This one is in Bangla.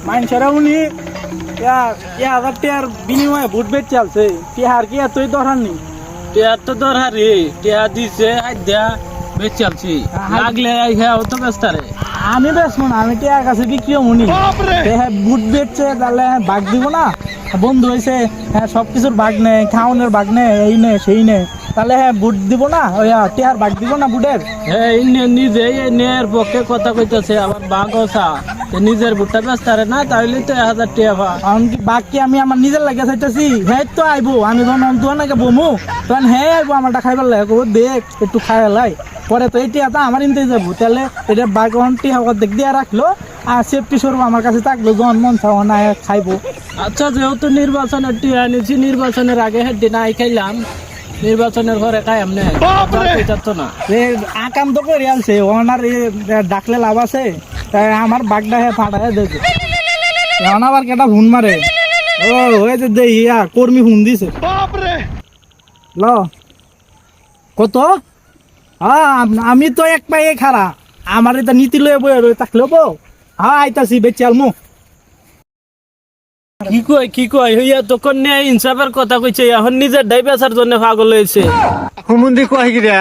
মানুষেরা উনি 1000 টাকার বিনিময়ে ভোট বেচ চলছে টিহার কি এতই দরকার নেই টিয়া তো দরকার রে টিয়া দিছে আইদা বেচ চালছি লাগলে হ্যাঁ তো ব্যস্ত রে আমি বেচবো না আমি টিহার কাছে বিক্রিও মনি হ্যাঁ ভোট বেচছে তাহলে ভাগ দিব না বন্ধু হয়েছে হ্যাঁ সবকিছুর ভাগ নেয় খাওয়ানোর ভাগ নেয় এই নে সেই নে তাহলে হ্যাঁ ভোট দিব না ওই টিহার ভাগ দিব না ভোটের হ্যাঁ নিজে ন্যায়ের পক্ষে কথা কইতাছে আবার বাঘসা নিজের ভুট্টা ব্যস্ত রে না তাহলে তো 1000 টাকা পা এমনকি বাকি আমি আমার নিজের লাগে চাইতেছি হ্যাঁ তো আইবো আমি যখন অন্তর নাকি বমু তখন হ্যাঁ আইবো আমারটা খাইবার লাগে কব দেখ একটু খাই লাই পরে তো এইটি এটা আমার ইনতে যাবো তাহলে এটা বাগনটি হওয়ার দেখ দিয়ে রাখলো আর সেফটি স্বরূপ আমার কাছে থাকলো যখন মন চাও না খাইবো আচ্ছা যেহেতু নির্বাচনের টিয়া আনিছি নির্বাচনের আগে হেঁটে নাই খাইলাম নির্বাচনের ঘরে খাই আমনে না আকাম তো করে আনছে ওনার ডাকলে লাভ আছে তাই আমার বাগটা হ্যাঁ ফাটায় দেখে এখন আবার কেটা ফোন মারে ও হয়েছে দে ইয়া কর্মী ফোন দিছে ল কত আমি তো এক পায়ে খারা আমার এটা নীতি লয়ে বই রয়ে থাকলে বো হ্যাঁ আইতাছি বেচি আলমু কি কই হইয়া তো কন্যা ইনসাফের কথা কইছে এখন নিজের ডাইবেসার জন্য পাগল হয়েছে হুমুন্দি কয় কি রে